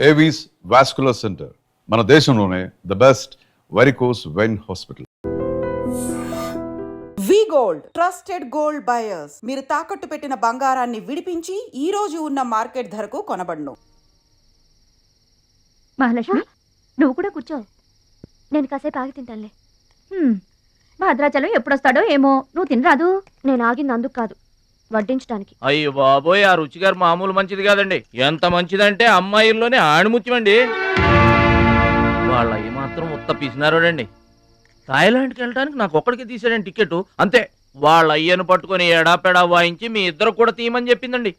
Avis vascular centre, మన దేశంలోనే the best varicose vein hospital. V gold, trusted gold buyers. మీరు తాకట్టు పెట్టిన బంగారాన్ని విడిపించి ఈ రోజు ఉన్న మార్కెట్ ధరకు కొనబడును. మహాలక్ష్మి, నువ్వు కూడా కూర్చో, నేను కాసేపు ఆగి తింటానులే. భద్రాచలం ఎప్పుడొస్తాడో ఏమో, నువ్వు తినరాదు. నేను ఆగింది అందుకు కాదు, వడ్డించడానికి. అయ్యో బాబోయ్, ఆ రుచి గారు మామూలు మంచిది కాదండి. ఎంత మంచిదంటే అమ్మాయిల్లోనే ఆణిముత్యమండి. వాళ్ళ ఏమాత్రం ఉత్త పిసినారోడండి. థాయిలాండ్కి వెళ్ళడానికి నాకు ఒక్కడికి తీసాడండి టికెట్, అంతే. వాళ్ళ అయ్యను పట్టుకొని ఎడాపెడా వాయించి మీ ఇద్దరు కూడా తీయమని చెప్పిందండి.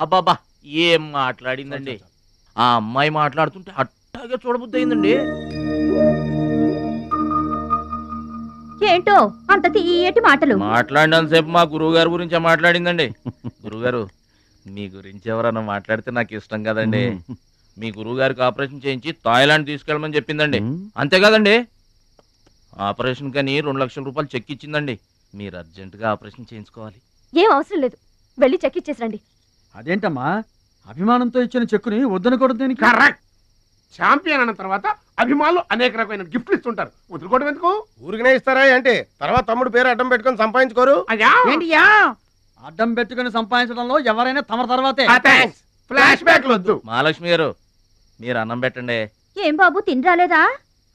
అబ్బాబా ఏం మాట్లాడిందండి. ఆ అమ్మాయి మాట్లాడుతుంటే అట్టాగే చూడబుద్ధి అయిందండి. ఏంటో అంత తీయటి మాటలు మాట్లాడినంతసేపు మా గురువు గారి గురించే మాట్లాడిందండి. గురుగారు, మీ గురించి ఎవరన్నా మాట్లాడితే నాకు ఇష్టం కదండి. మీ గురువు గారికి ఆపరేషన్ చేయించి థాయిలాండ్ తీసుకెళ్ళమని చెప్పిందండి. అంతే కదండి. ఆపరేషన్ కని 2 లక్షల రూపాయలు చెక్ ఇచ్చిందండి. మీరు అర్జెంటుగా ఆపరేషన్ చేయించుకోవాలి. ఏం అవసరం లేదు, వెళ్ళి చెక్ ఇచ్చేసరండి. అదేంటమ్మా, అభిమానంతో ఇచ్చిన చెక్కుని వద్దనకూడదు. కరెక్ట్. ఛాంపియన్ అన్న తర్వాత అభిమానులు అనేక రకమైన గిఫ్ట్లు ఇస్తుంటారు. వదులుకోవడం ఎందుకు? ఊరికనే ఇస్తారా అంటే తర్వాత తమ్ముడు పేరు అడ్డం పెట్టుకొని సంపాదించుకోరు. అడ్డం పెట్టుకుని సంపాదించడంలో ఎవరైనా తమ తర్వాతే. ఫ్లాష్ బ్యాక్ వద్దు. మహాలక్ష్మి గారు, మీరు అన్నం పెట్టండి. ఏం బాబు, తినరాలేదా?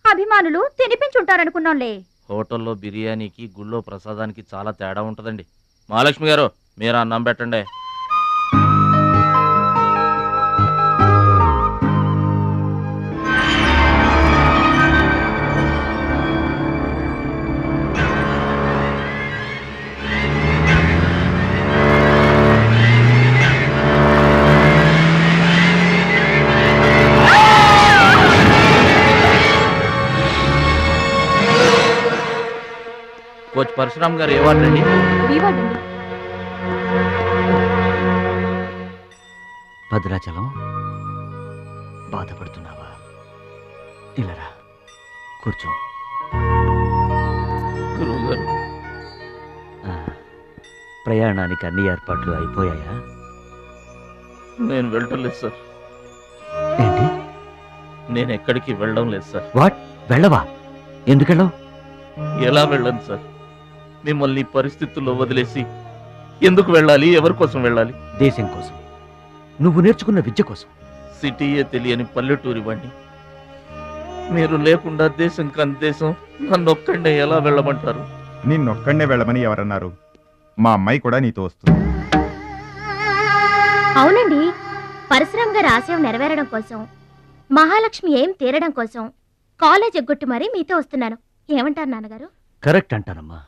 అభిమానులు తినిపించుంటారనుకున్నాంలే. హోటల్లో బిర్యానీకి గుళ్ళో ప్రసాదానికి చాలా తేడా ఉంటుందండి. మహాలక్ష్మి గారు, మీరు అన్నం పెట్టండి. కోచ్ పరశురామ్ గారు ఏ వార్డు అండి? భద్రాచలం, బాధపడుతున్నావా? ఇలారా కూర్చో. గురువు గారు, ప్రయాణానికి అన్ని ఏర్పాట్లు అయిపోయాయా? నేను వెళ్ళటం లేదు సార్. ఏంటి? నేను ఎక్కడికి వెళ్ళడం లేదు సార్. వాట్? వెళ్ళవా? ఎందుకెళ్ళవు? ఎలా వెళ్ళను సార్? మిమ్మల్ని పరిస్థితుల్లో వదిలేసి ఎందుకు వెళ్ళాలి? ఎవరి కోసం వెళ్ళాలి? దేశం కోసం, నువ్వు నేర్చుకున్న విద్య కోసం. సిటీయే తెలియని పల్లెటూరి వాణ్ణి. మీరు లేకుండా దేశం కాని దేశం నన్నొక్కడే ఎలా వెళ్ళమంటారు? నిన్నొక్కడే వెళ్ళమని ఎవరన్నారు? మా అమ్మాయి కూడా నీతో వస్తుంది. అవునండి, పరశురామ్ గారి ఆశయం నెరవేరడం కోసం, మహాలక్ష్మి ఏం తీరడం కోసం కాలేజ్ ఎగ్గొట్టి మరీ మీతో వస్తున్నాను. ఏమంటారు నాన్నగారు? కరెక్ట్ అంటానమ్మా.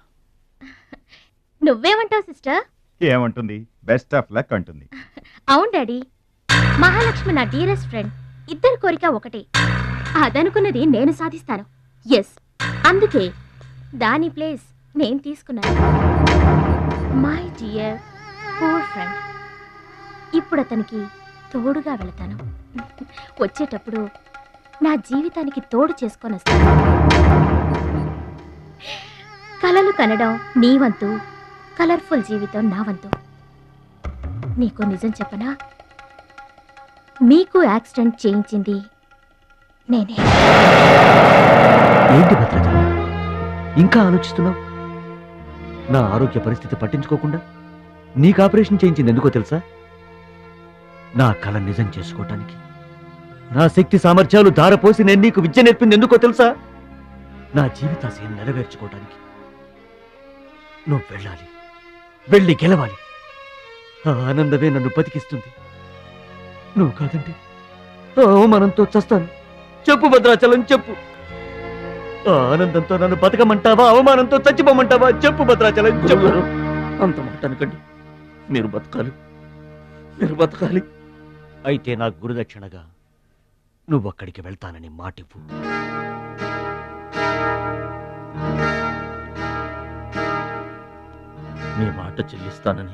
నువ్వేమంటావు సిస్టర్? ఏమంటుంది? బెస్ట్ ఆఫ్ లక్ అంటుంది. అవును డాడీ, మహాలక్ష్మి నా డియరెస్ట్ ఫ్రెండ్. ఇద్దరి కోరిక ఒకటే, అదనుకున్నది నేను సాధిస్తాను. ఎస్, అందుకే దాని ప్లేస్ నేను తీసుకున్నాను. My dear poor friend. ఇప్పుడు అతనికి తోడుగా వెళతాను. వచ్చేటప్పుడు నా జీవితానికి తోడు చేసుకొని వస్తాను. కలలు కనడం నీ వంతు, కలర్ఫుల్ జీవితం నా వంతు. నీకు నిజం చెప్పనా? మీకు యాక్సిడెంట్ చేయించింది నేనే. ఏంటి భద్రాచలం, ఇంకా ఆలోచిస్తున్నావు? నా ఆరోగ్య పరిస్థితి పట్టించుకోకుండా నీకు ఆపరేషన్ చేయించింది ఎందుకో తెలుసా? నా కళ నిజం చేసుకోవటానికి. నా శక్తి సామర్థ్యాలు ధారపోసి నేను నీకు విద్య నేర్పింది ఎందుకో తెలుసా? నా జీవితాశయం నెరవేర్చుకోవటానికి. నువ్వు వెళ్ళాలి, వెళ్ళి గెలవాలి. ఆ ఆనందమే నన్ను బతికిస్తుంది. నువ్వు కాదంటే అవమానంతో చస్తాను. చెప్పు భద్రాచలం, చెప్పు. ఆ ఆనందంతో నన్ను బతకమంటావా, అవమానంతో చచ్చిపోమంటావా? చెప్పు భద్రాచలం, చెప్పు. అంత మాట అనకండి. మీరు బతకాలి, మీరు బతకాలి. అయితే నా గురుదక్షిణగా నువ్వు అక్కడికి వెళ్తానని మాటివ్వు. మీ మాట చెల్లిస్తానని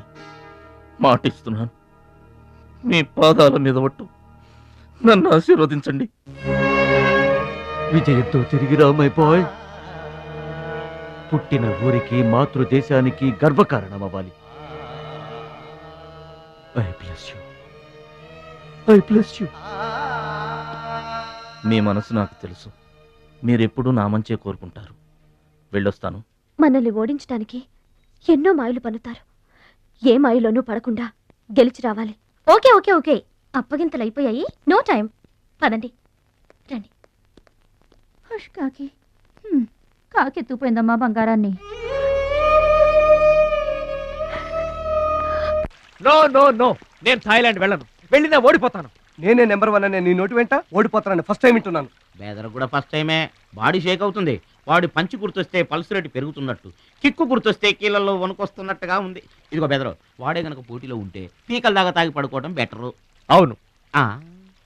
మాటిస్తున్నాను. మీ పాదాల మీద ఒట్టు, నన్ను ఆశీర్వదించండి. విజయంతో తిరిగి రామైపోయ్. పుట్టిన ఊరికి, మాతృదేశానికి గర్వకారణమవ్వాలి. I bless you. మీ మనసు నాకు తెలుసు. మీరెప్పుడూ నా మంచే కోరుకుంటారు. వెళ్ళొస్తాను. మనల్ని ఓడించడానికి ఎన్నో మాయలు పన్నుతారు. ఏ మాయలోనూ పడకుండా గెలిచి రావాలి. ఓకే ఓకే ఓకే, అప్పగింతలు అయిపోయాయి. No time. పదండి, రండి. హుష్ కాకి. కాకెత్తుపోయిందమ్మా బంగారాన్ని. నో నో నో, నేను థాయిలాండ్ వెళ్ళను. వెళ్ళినా ఓడిపోతాను. నేనే నెంబర్ 1 అనే నీ నోటి వెంట ఓడిపోతానని ఫస్ట్ టైం వింటున్నాను. బేదర కూడా ఫస్ట్ టైమే. బాడీ షేక్ అవుతుంది. వాడి పంచి గుర్తొస్తే పల్స్ రేటు పెరుగుతున్నట్టు, కిక్కు గుర్తొస్తే కీళ్ళల్లో వణుకొస్తున్నట్టుగా ఉంది. ఇదిగో బెదరు, వాడే గనక పోటీలో ఉంటే పీకల దాకా తాగి పడుకోవడం బెటరు. అవును,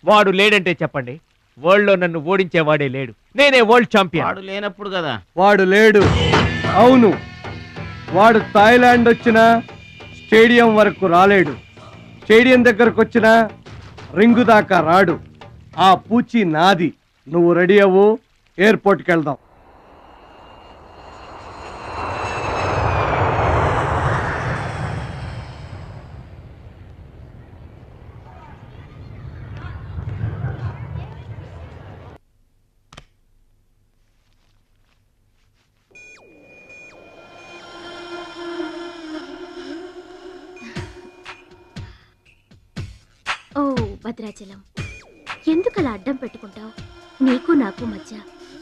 వాడు లేడంటే చెప్పండి. వరల్డ్ లో నన్ను ఓడించేవాడే లేడు. నేనే వరల్డ్ ఛాంపియన్. వాడు లేనప్పుడు కదా. వాడు లేడు. అవును, వాడు థాయిలాండ్ వచ్చినా స్టేడియం వరకు రాలేడు. స్టేడియం దగ్గరకు వచ్చినా రింగు దాకా రాడు. ఆ పూచి నాది. నువ్వు రెడీ అవ్వు, ఎయిర్పోర్ట్కి వెళ్దాం. ఓ భద్రాచలం, ఎందుకలా అడ్డం పెట్టుకుంటావు? నీకు నాకు మధ్య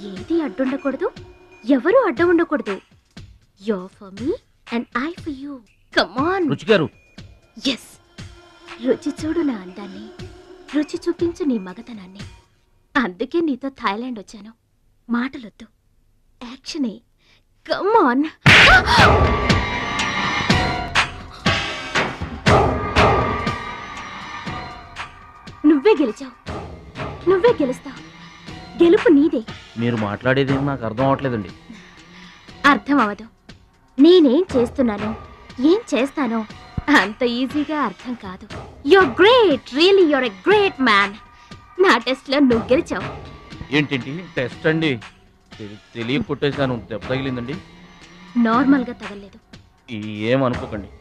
ఏది అడ్డుండకూడదు, ఎవరు అడ్డం ఉండకూడదు. You for me and I for you. Come on. రుచి గారు. ఎస్, రుచి చూడు నా అందాన్ని, రుచి చూపించు నీ మగతనాన్ని. అందుకే నీతో థాయిలాండ్ వచ్చాను. మాటలొద్దు, యాక్షనే. Come on. నువ్వే గెలిచావు, నువ్వే గెలుస్తావు. గెలుపు నీదే. మీరు మాట్లాడేది నాకు అర్థం అవట్లేదండి. అర్థం అవదు. నేనేం చేస్తున్నానో, ఏం చేస్తానో అంత ఈజీగా అర్థం కాదు. You're great, really you're a great man. నా టెస్ట్ లో నువ్వు గెలిచావు. ఏంటండి టెస్ట్ అండి? తెలియ కొట్టేశాను. దెబ్బ తగిలిందండి. నార్మల్ గా తగలేదు. ఏమనుకోకండి.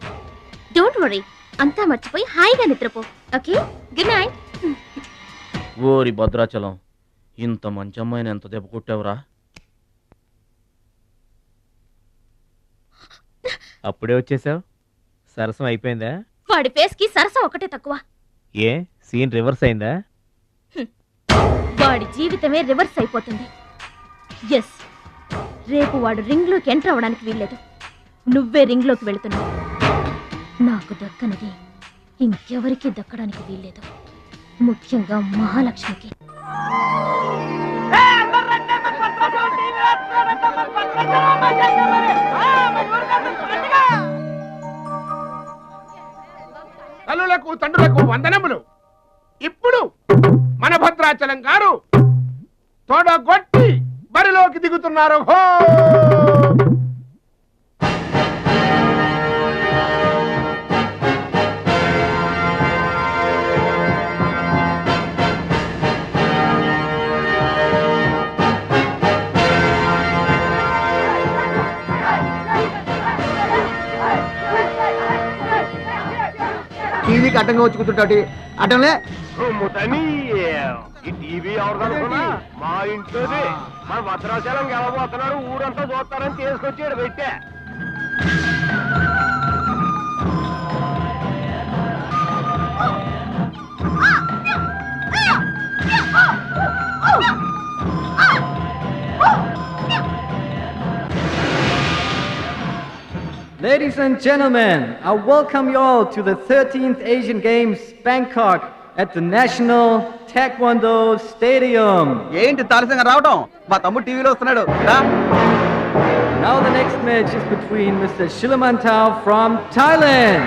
డోంట్ వరీ, అంతా మర్చిపోయి హాయిగా నిద్రపో. Okay, good night. ఓరి భద్రాచలం, ఇంత మంచి అమ్మాయిని ఎంత దెబ్బ కొట్టావురా? అప్పుడే వచ్చేసావు. సరసం అయిపోయిందా? వాడి ఫేస్ కి సరసం ఒకటే తక్కువ. ఏ సీన్ రివర్స్ అయిందా? వాడి జీవితమే రివర్స్ అయిపోతుంది. ఎస్, రేపు వాడు రింగ్ లోకి ఎంటర్ అవ్వడానికి వీల్లేదు. నువ్వే రింగ్ లోకి వెళుతున్నావు. నాకు దక్కనిది ఇంకెవరికి దక్కడానికి వీల్లేదు, ముఖ్యంగా మహాలక్ష్మికి. తల్లులకు తండ్రులకు వందనములు. ఇప్పుడు మన భద్రాచలం గారు తోడగొట్టి బరిలోకి దిగుతున్నారు. హో! టీవీకి అడ్డంగా వచ్చి కూర్చుంటాటి అడ్డంలే. ఈ టీవీ ఎవరు? మా ఇంట్లోనే. మన భద్రాచలం గెలబోతున్నాడు, ఊరంతా చూస్తారని తీసుకొచ్చాడు పెట్టే. Ladies and gentlemen, I welcome you all to the 13th Asian Games, Bangkok, at the National Taekwondo Stadium. ఏంటి తారసంగా రావటం? మా తమ్ముడు టీవీలో వస్తున్నాడు. Now the next match is between Mr. Shilamantau from Thailand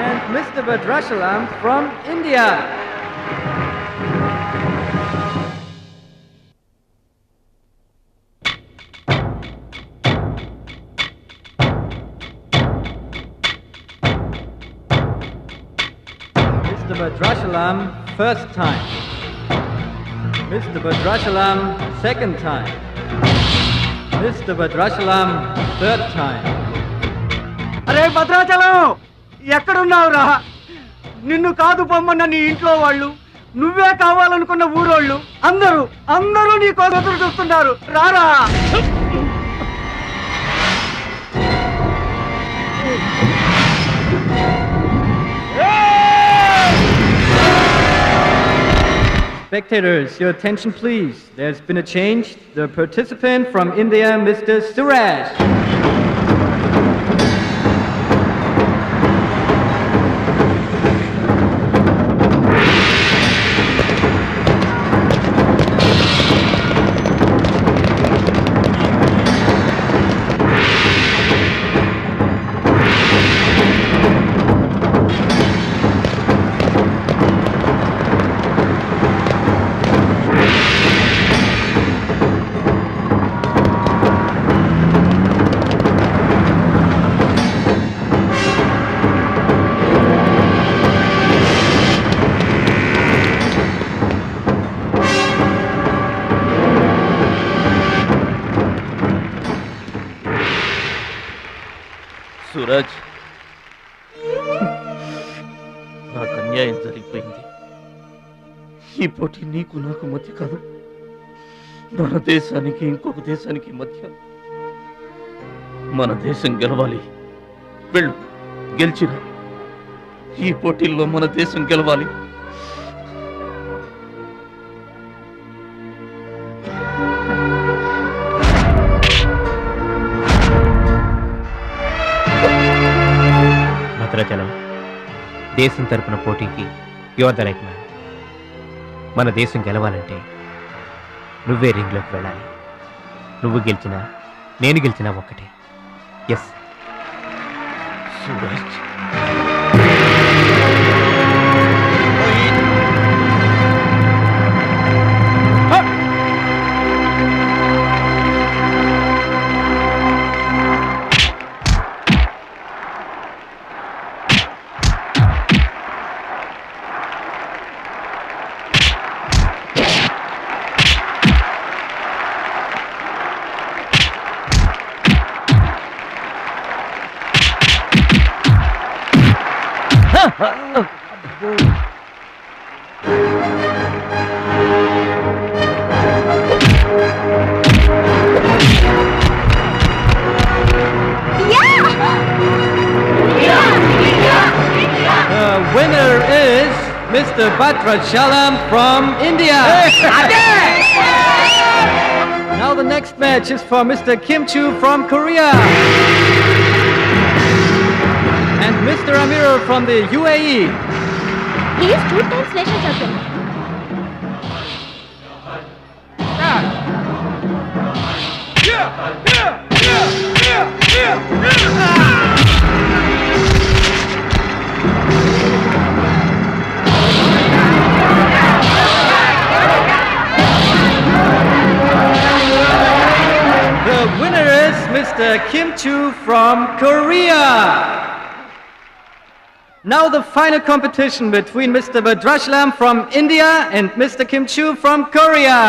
and Mr. Badrashalam from India. Mr. Badrashalam, first time. Mr. Badrashalam, second time. Mr. Badrashalam, third time. అరే భద్రాచలం, ఎక్కడున్నావురా? నిన్ను కాదు పొమ్మన్న నీ ఇంట్లో వాళ్ళు, నువ్వే కావాలనుకున్న ఊరోళ్ళు అందరూ నీ కోసం ఎదురు చూస్తున్నారు. రారా. Spectators, your attention please. There's been a change. The participant from India, Mr. Suraj. Suraj, నాకు అన్యాయం జరిగిపోయింది. ఈ పోటీ నీకు నాకు మధ్య కాదు, మన దేశానికి ఇంకొక దేశానికి మధ్య. మన దేశం గెలవాలి. వెళ్ళు, గెలిచిరా. ఈ పోటీల్లో మన దేశం గెలవాలి. భద్రాచలం, దేశం తరపున పోటీకి యువర్ ద రైట్ మ్యాన్. మన దేశం గెలవాలంటే నువ్వే రింగ్లోకి వెళ్ళాలి. నువ్వు గెలిచినా నేను గెలిచినా ఒక్కటే. Yes Suraj. Winner is Mr. Bhadrachalam from India. Now the next match is for Mr. Kim Chu from Korea. And Mr. Amir from the UAE. He is 2 times national champion. The winner is Mr. Kim Chu from Korea. Now the final competition between Mr. Bhadrachalam from India and Mr. Kim Chu from Korea.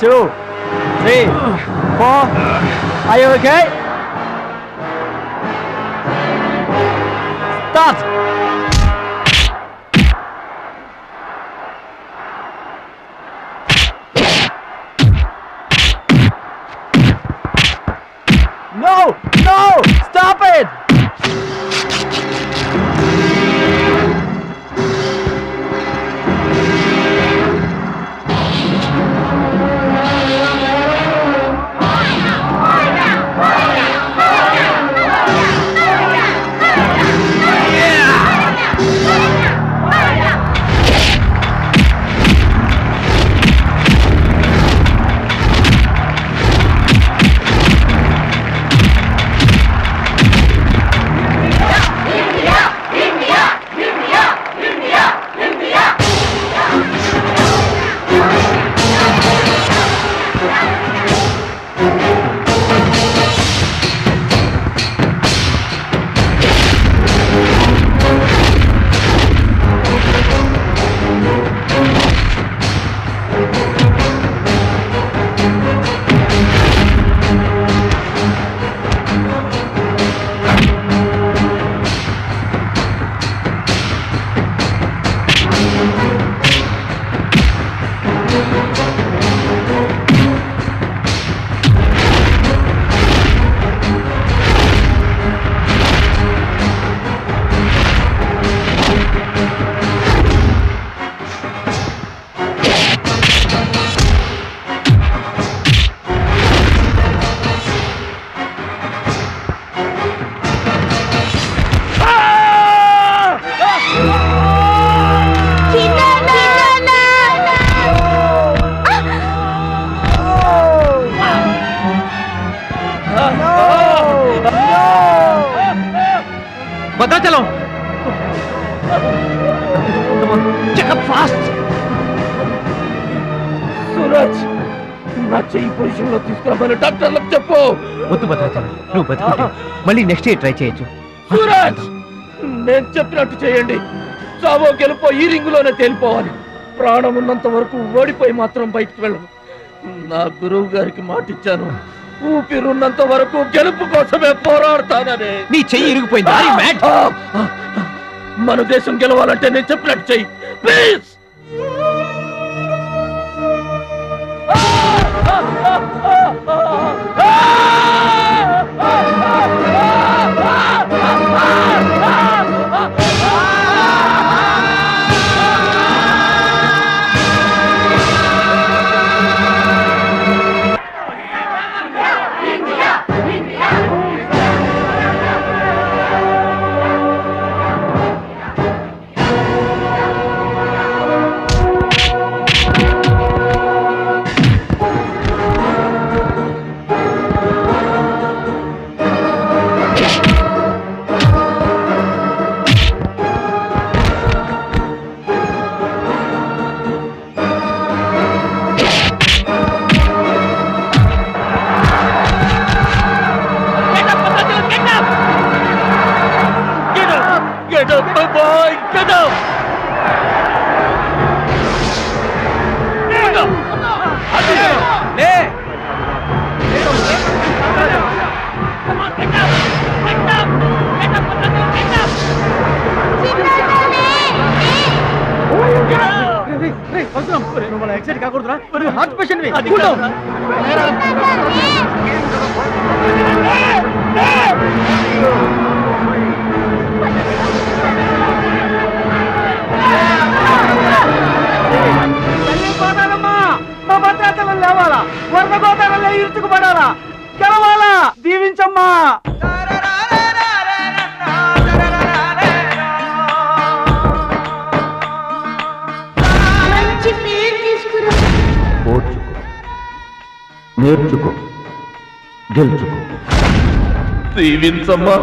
Two, three, four. Are you okay? Start. No! No! Stop it! Suraj, నా చెయ్యి position లో తీసుకురామని డాక్టర్లకు చెప్పు. వద్దు భద్రాచలం, నువ్వు బతుకుంటే మళ్ళీ next year try చేయొచ్చు. సూరజ్, నేను చెప్పినట్టు చేయండి. చావో గెలుపో ఈ రింగులోనే తేలిపోవాలి. ప్రాణం ఉన్నంత వరకు ఓడిపోయి మాత్రం బయటికి వెళ్ళను. నా గురువు గారికి మాటిచ్చాను, ఊపిరున్నంత వరకు గెలుపు కోసమే పోరాడతానని. నీ చెయ్యి ఇరిగిపోయింది. మన దేశం గెలవాలంటే నేను చెప్పినట్టు చెయ్యి please. Get up, my boy! Get up! Get up! Hey! Come on, get up! Get up! Get up, get up! Excite కాకూడదురా, హార్ట్ పేషెంట్. మా భద్రాచలం లేవాలా, వరద గోదావరిలో ఇరుచుకుపడాలా, గెలవాలా, దీవించమ్మా. ఓర్చుకో, నేర్చుకో, గెలుచుకో. దీవించమ్మా.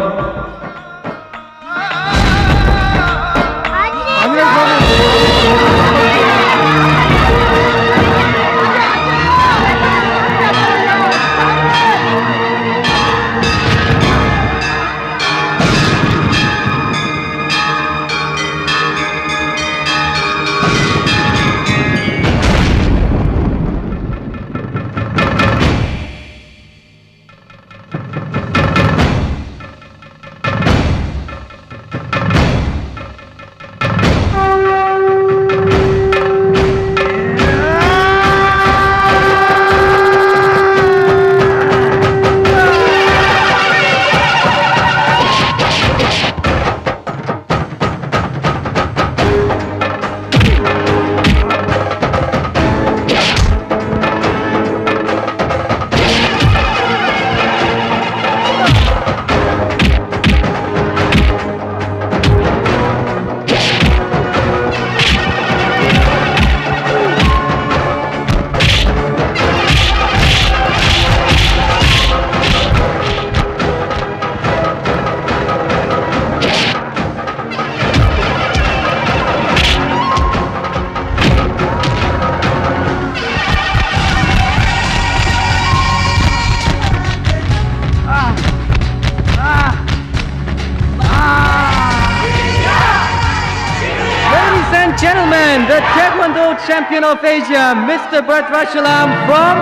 Gentlemen, the Taekwondo champion of Asia, Mr. Bhadrachalam from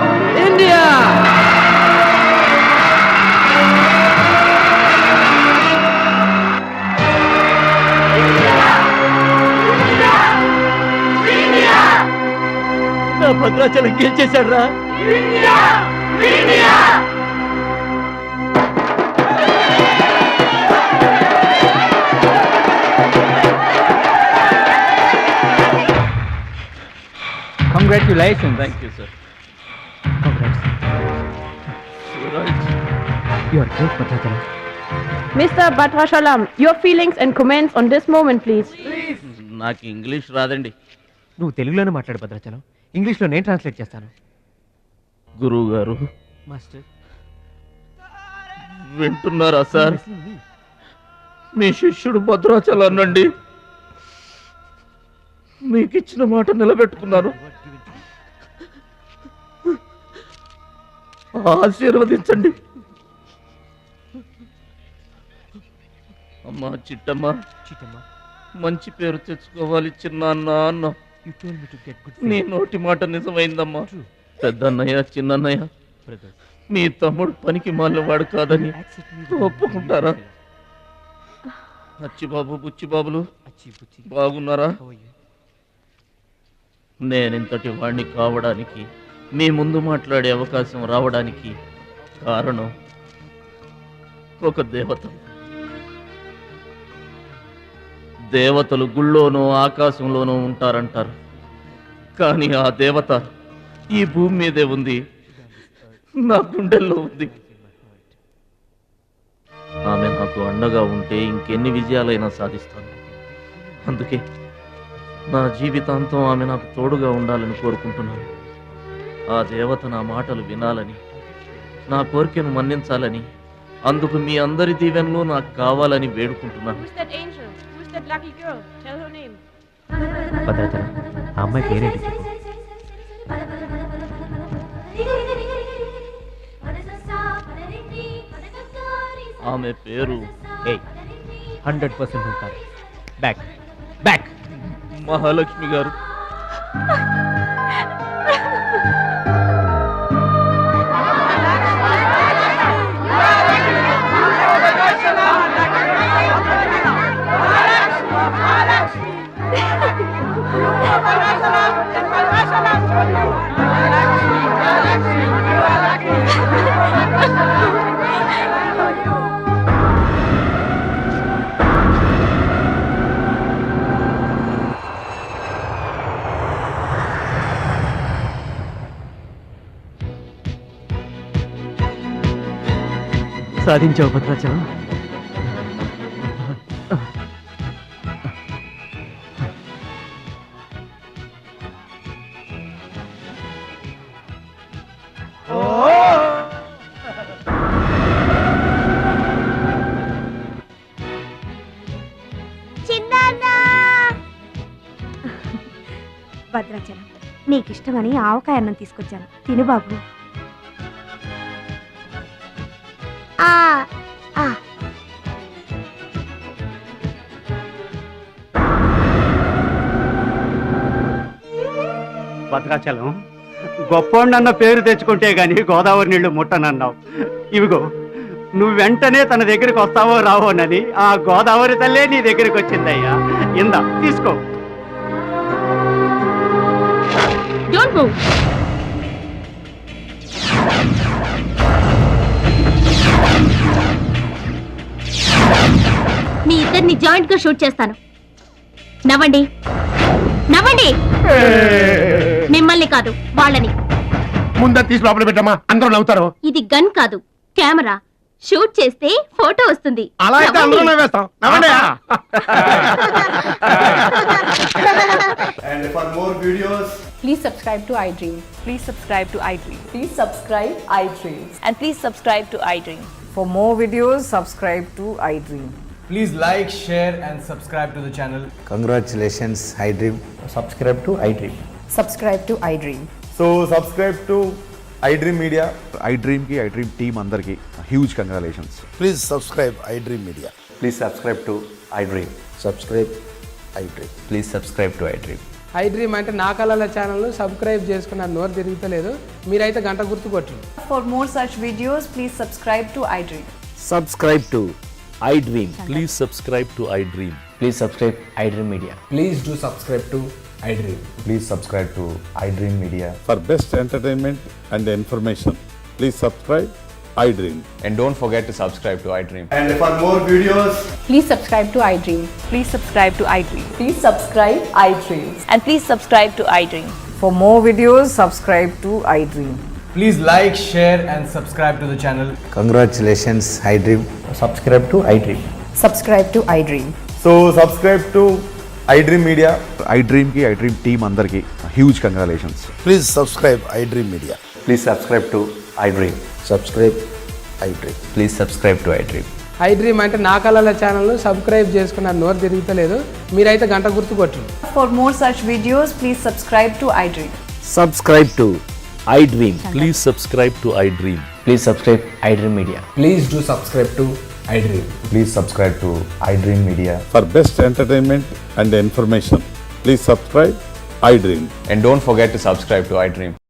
India. నా భద్రాచలం గెలిచేశాడు రా. Congratulations. Thank you, sir. Congrats. Suraj. You are great, Bhadrachalam. Mr. Bhadrachalam, your feelings and comments on this moment, please. నాకు English రాదండి. నువ్వు తెలుగులోనే మాట్లాడు భద్రాచలం, ఇంగ్లీష్లో నేను translate చేస్తాను. గురువు గారు మాస్టర్ వింటున్నారా సార్? మీ శిష్యుడు భద్రాచలాన్నండి. మీకు ఇచ్చిన మాట నిలబెట్టుకున్నాను. ఆశీర్వదించండి. అమ్మా చిట్టమ్మా, మంచి పేరు తెచ్చుకోవాలి చిన్నాన్న అన్న. నీ నోటి మాట నిజమైందమ్మా. పెద్దన్నయ్య, చిన్నన్నయ్య, మీ తమ్ముడు పనికి మాలినవాడు కాదని ఒప్పుకుంటారా? అచ్చిబాబు, బుచ్చిబాబులు బాగున్నారా? నేనింతటి వాణ్ణి కావడానికి, మీ ముందు మాట్లాడే అవకాశం రావడానికి కారణం ఒక దేవత. దేవతలు గుళ్ళోనో ఆకాశంలోనూ ఉంటారంటారు, కానీ ఆ దేవత ఈ భూమి మీదే ఉంది, నా గుండెల్లో ఉంది. ఆమె నాకు అండగా ఉంటే ఇంకెన్ని విజయాలైనా సాధిస్తాను. అందుకే నా జీవితాంతం ఆమె నాకు తోడుగా ఉండాలని కోరుకుంటున్నాను. ఆ దేవత నా మాటలు వినాలని, నా కోరికను మన్నించాలని, అందుకు మీ అందరి దీవెనలు నాకు కావాలని వేడుకుంటున్నాను. Who's that angel? Who's that lucky girl? Tell her name. Bhadrachalam, ఆ అమ్మాయి పేరేంటి? ఆమె పేరు 100% ఉంటారు. బ్యాక్ బ్యాక్ మహాలక్ష్మి గారు. సాధించావు భద్రాచలం. భద్రాచలం, నీకిష్టమని ఆవకాయ అన్నం తీసుకొచ్చాను, తిను బాబు. భద్రాచలం, గొప్పోండన్న పేరు తెచ్చుకుంటే గాని గోదావరి నీళ్లు ముట్టనన్నావు. ఇవిగో, నువ్వు వెంటనే తన దగ్గరికి వస్తావో రావోనని ఆ గోదావరి తల్లే నీ దగ్గరికి వచ్చిందయ్యా. ఇందా తీసుకో. Don't move. మీ ఇద్దరిని జాయింట్ గా షూట్ చేస్తాను. నవ్వండి, నవ్వండి. మిమ్మల్ని కాదు, వాళ్ళని. ముందా తీసి లోపల పెట్టమ్మా, అందరూ నవ్వుతారు. ఇది గన్ కాదు, కెమెరా. షూట్ చేస్తే ఫోటో వస్తుంది. అలా అయితే అందరూ నవ్వేస్తాం. నవ్వండి. And for more videos, Please subscribe to iDream. Please subscribe to iDream. Please subscribe iDream. And please subscribe to iDream. For more videos, subscribe to iDream. please like, share and subscribe to the channel. Congratulations, iDream. Subscribe to iDream. Subscribe to iDream. So subscribe to iDream Media. iDream ki iDream team andarki huge congratulations. Please subscribe iDream Media. Please subscribe to iDream. Subscribe iDream. Please subscribe to iDream. iDream అంటే నా కళల channel subscribe చేసుకున్న నోరు తిరుగుతలేదు. మీరైతే గంట గుర్తు కొట్టండి. For more such videos, please subscribe to iDream. Subscribe to iDream. Please subscribe to iDream. Please subscribe iDream Media. Please do subscribe to iDream. Please subscribe to iDream Media. For best entertainment and information, please subscribe iDream. And don't forget to subscribe to iDream. And for more videos, Please subscribe to iDream. Please subscribe to iDream. Please subscribe iDream. And please subscribe to iDream. For more videos, subscribe to iDream. please like, share and subscribe to the channel. Congratulations, iDream. Subscribe to iDream. Subscribe to iDream. So subscribe to iDream Media. iDream ki iDream team andarki huge congratulations. Please subscribe iDream Media. Please subscribe to iDream. Subscribe iDream. Please subscribe to iDream. I dream అంటే నా కళల ఛానల్ను subscribe చేసుకున్న నోరు తిరుగుతలేదు. మీరైతే గంట గుర్తు కొట్టు. For more such videos, please subscribe to iDream. Subscribe to iDream. Please subscribe to iDream. Please subscribe iDream Media. Please do subscribe to iDream. Please subscribe to iDream Media. For best entertainment and information, please subscribe iDream. And don't forget to subscribe to iDream.